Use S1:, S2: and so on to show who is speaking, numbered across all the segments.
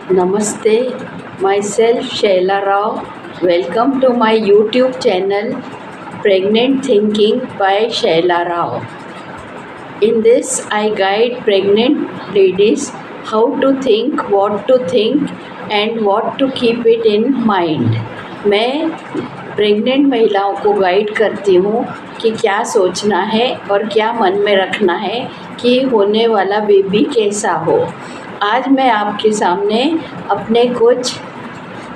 S1: Namaste, myself Shaila Rao. Welcome to my YouTube channel Pregnant Thinking by Shaila Rao. In this, I guide pregnant ladies how to think, and what to keep it in mind. मैं pregnant महिलाओं को guide करती हूँ कि क्या सोचना है और क्या मन में रखना है कि होने वाला बेबी कैसा हो। आज मैं आपके सामने अपने कुछ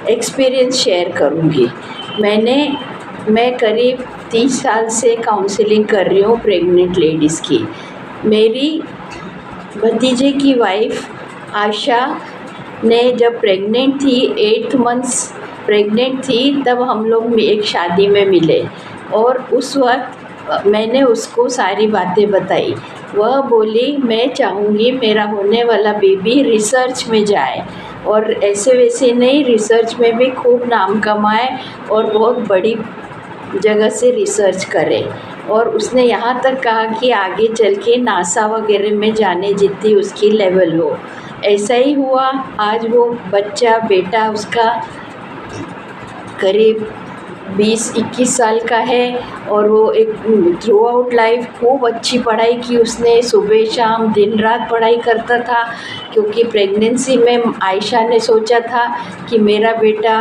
S1: एक्सपीरियंस शेयर करूँगी। मैं करीब 30 साल से काउंसलिंग कर रही हूँ प्रेग्नेंट लेडीज़ की। मेरी भतीजे की वाइफ आशा ने जब प्रेग्नेंट थी, 8 मंथ्स प्रेग्नेंट थी, तब हम लोग एक शादी में मिले और उस वक्त मैंने उसको सारी बातें बताई। वह बोली मैं चाहूँगी मेरा होने वाला बेबी रिसर्च में जाए और ऐसे वैसे नहीं, रिसर्च में भी खूब नाम कमाए और बहुत बड़ी जगह से रिसर्च करे। और उसने यहाँ तक कहा कि आगे चल के नासा वगैरह में जाने जितनी उसकी लेवल हो। ऐसा ही हुआ। आज वो बेटा उसका करीब 20-21 साल का है और वो एक थ्रू आउट लाइफ खूब अच्छी पढ़ाई की उसने। सुबह शाम दिन रात पढ़ाई करता था, क्योंकि प्रेगनेंसी में आयशा ने सोचा था कि मेरा बेटा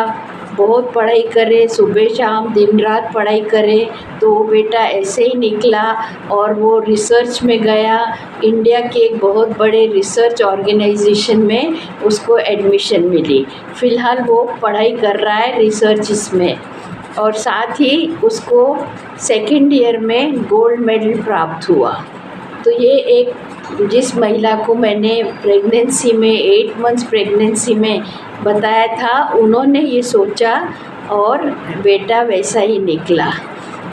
S1: बहुत पढ़ाई करे, सुबह शाम दिन रात पढ़ाई करे। तो वो बेटा ऐसे ही निकला और वो रिसर्च में गया। इंडिया के एक बहुत बड़े रिसर्च ऑर्गेनाइजेशन में उसको एडमिशन मिली। फ़िलहाल वो पढ़ाई कर रहा है रिसर्च इसमें, और साथ ही उसको सेकंड ईयर में गोल्ड मेडल प्राप्त हुआ। तो ये एक जिस महिला को मैंने प्रेगनेंसी में 8 मंथ्स प्रेगनेंसी में बताया था, उन्होंने ये सोचा और बेटा वैसा ही निकला।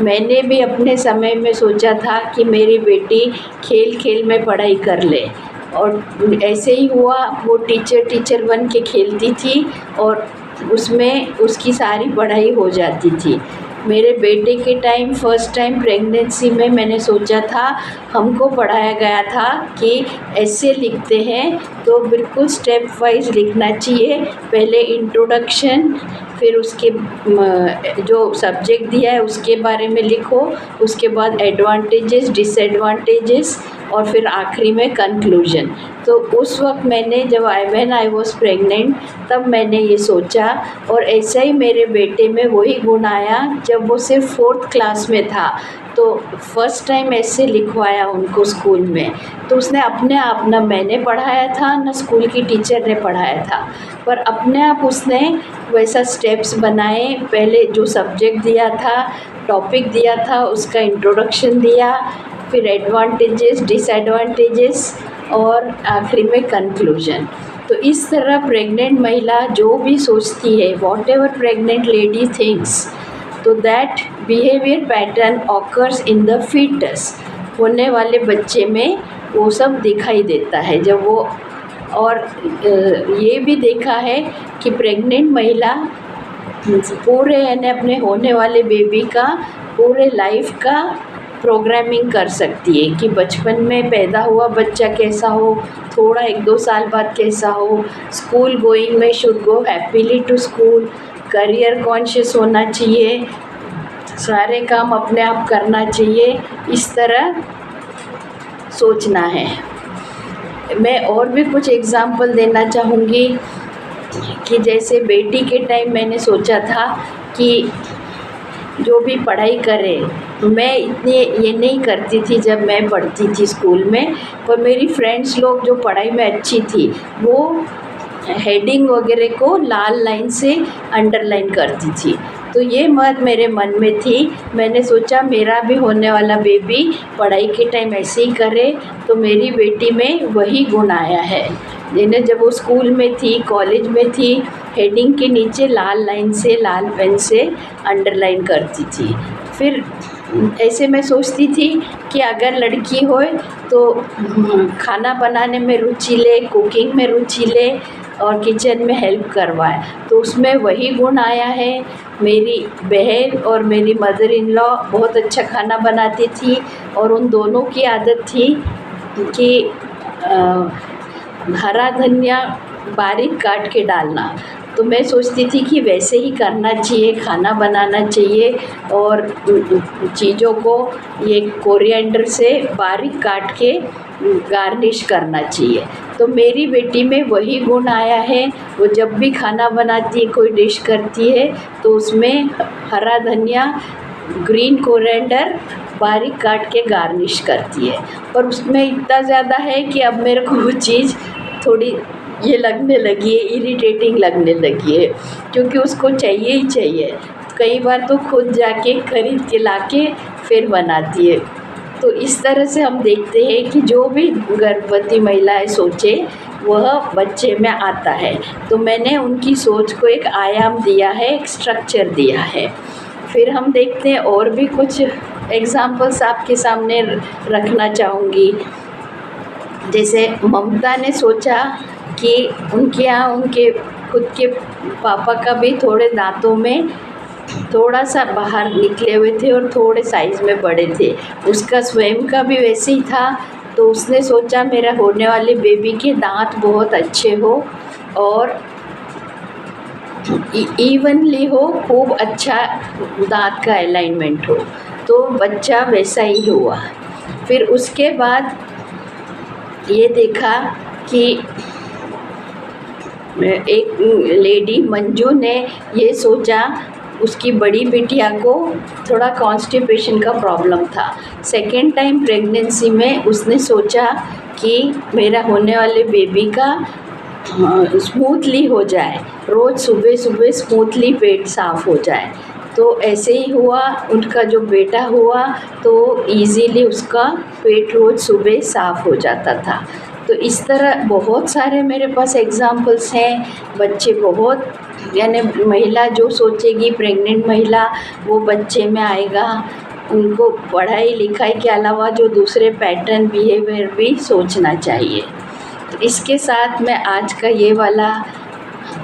S1: मैंने भी अपने समय में सोचा था कि मेरी बेटी खेल खेल में पढ़ाई कर ले, और ऐसे ही हुआ। वो टीचर बन के खेलती थी और उसमें उसकी सारी पढ़ाई हो जाती थी। मेरे बेटे के टाइम फर्स्ट टाइम प्रेगनेंसी में मैंने सोचा था, हमको पढ़ाया गया था कि ऐसे लिखते हैं तो बिल्कुल स्टेप वाइज लिखना चाहिए। पहले इंट्रोडक्शन, फिर उसके जो सब्जेक्ट दिया है उसके बारे में लिखो, उसके बाद एडवांटेजेस डिसएडवांटेजेस, और फिर आखिरी में कंक्लूजन। तो उस वक्त मैंने जब व्हेन आई वॉज प्रेग्नेंट, तब मैंने ये सोचा, और ऐसा ही मेरे बेटे में वही गुण आया। जब वो सिर्फ 4th क्लास में था तो फर्स्ट टाइम ऐसे लिखवाया उनको स्कूल में। तो उसने अपने आप, ना मैंने पढ़ाया था ना स्कूल की टीचर ने पढ़ाया था, पर अपने आप उसने वैसा स्टेप्स बनाए। पहले जो सब्जेक्ट दिया था, टॉपिक दिया था, उसका इंट्रोडक्शन दिया, फिर एडवांटेजेस डिसएडवांटेजेस, और आखिरी में कंक्लूजन। तो इस तरह प्रेग्नेंट महिला जो भी सोचती है, whatever pregnant lady thinks, तो that behaviour pattern occurs in the foetus. होने वाले बच्चे में वो सब दिखाई देता है जब वो। और ये भी देखा है कि प्रेग्नेंट महिला पूरे यानी अपने होने वाले बेबी का पूरे लाइफ का प्रोग्रामिंग कर सकती है कि बचपन में पैदा हुआ बच्चा कैसा हो, थोड़ा 1-2 साल बाद कैसा हो, स्कूल गोइंग में should go happily to school, career conscious होना चाहिए, सारे काम अपने आप करना चाहिए, इस तरह सोचना है। मैं और भी कुछ एग्ज़ाम्पल देना चाहूँगी कि जैसे बेटी के टाइम मैंने सोचा था कि जो भी पढ़ाई करे, मैं इतनी ये नहीं करती थी जब मैं पढ़ती थी स्कूल में, पर मेरी फ्रेंड्स लोग जो पढ़ाई में अच्छी थी वो हेडिंग वगैरह को लाल लाइन से अंडरलाइन करती थी। तो ये बात मेरे मन में थी। मैंने सोचा मेरा भी होने वाला बेबी पढ़ाई के टाइम ऐसे ही करे, तो मेरी बेटी में वही गुण आया है। जिन्हें जब वो स्कूल में थी, कॉलेज में थी, हेडिंग के नीचे लाल लाइन से, लाल पेन से अंडरलाइन करती थी। फिर ऐसे मैं सोचती थी कि अगर लड़की होए तो खाना बनाने में रुचि ले, कुकिंग में रुचि ले और किचन में हेल्प करवाए, तो उसमें वही गुण आया है। मेरी बहन और मेरी मदर इन लॉ बहुत अच्छा खाना बनाती थी, और उन दोनों की आदत थी कि हरा धनिया बारीक काट के डालना। तो मैं सोचती थी कि वैसे ही करना चाहिए, खाना बनाना चाहिए और चीज़ों को ये कोरिएंडर से बारीक काट के गार्निश करना चाहिए। तो मेरी बेटी में वही गुण आया है। वो जब भी खाना बनाती है, कोई डिश करती है, तो उसमें हरा धनिया, ग्रीन कोरिएंडर बारीक काट के गार्निश करती है। और उसमें इतना ज़्यादा है कि अब मेरे को वो चीज़ थोड़ी ये लगने लगी है, इरिटेटिंग लगने लगी है, क्योंकि उसको चाहिए ही चाहिए। कई बार तो खुद जाके खरीद के लाके फिर बनाती है। तो इस तरह से हम देखते हैं कि जो भी गर्भवती महिलाएं सोचे वह बच्चे में आता है। तो मैंने उनकी सोच को एक आयाम दिया है, एक स्ट्रक्चर दिया है। फिर हम देखते हैं और भी कुछ एग्जाम्पल्स आपके सामने रखना चाहूँगी। जैसे ममता ने सोचा कि उनके यहाँ उनके खुद के पापा का भी थोड़े दांतों में थोड़ा सा बाहर निकले हुए थे और थोड़े साइज़ में बड़े थे। उसका स्वयं का भी वैसे ही था। तो उसने सोचा मेरा होने वाले बेबी के दांत बहुत अच्छे हो और इवनली हो, खूब अच्छा दांत का अलाइनमेंट हो। तो बच्चा वैसा ही हुआ। फिर उसके बाद ये देखा कि एक लेडी मंजू ने ये सोचा, उसकी बड़ी बिटिया को थोड़ा कॉन्स्टिपेशन का प्रॉब्लम था। सेकेंड टाइम प्रेगनेंसी में उसने सोचा कि मेरा होने वाले बेबी का स्मूथली हो जाए, रोज़ सुबह सुबह स्मूथली पेट साफ़ हो जाए। तो ऐसे ही हुआ, उनका जो बेटा हुआ तो इजीली उसका पेट रोज़ सुबह साफ़ हो जाता था। तो इस तरह बहुत सारे मेरे पास एग्ज़ाम्पल्स हैं। बच्चे बहुत, यानी महिला जो सोचेगी, प्रेग्नेंट महिला, वो बच्चे में आएगा। उनको पढ़ाई लिखाई के अलावा जो दूसरे पैटर्न बिहेवियर भी सोचना चाहिए। तो इसके साथ मैं आज का ये वाला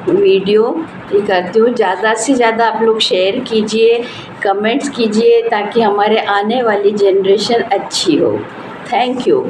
S1: वीडियो ये करती हूँ। ज़्यादा से ज़्यादा आप लोग शेयर कीजिए, कमेंट्स कीजिए, ताकि हमारे आने वाली जनरेशन अच्छी हो। Thank you.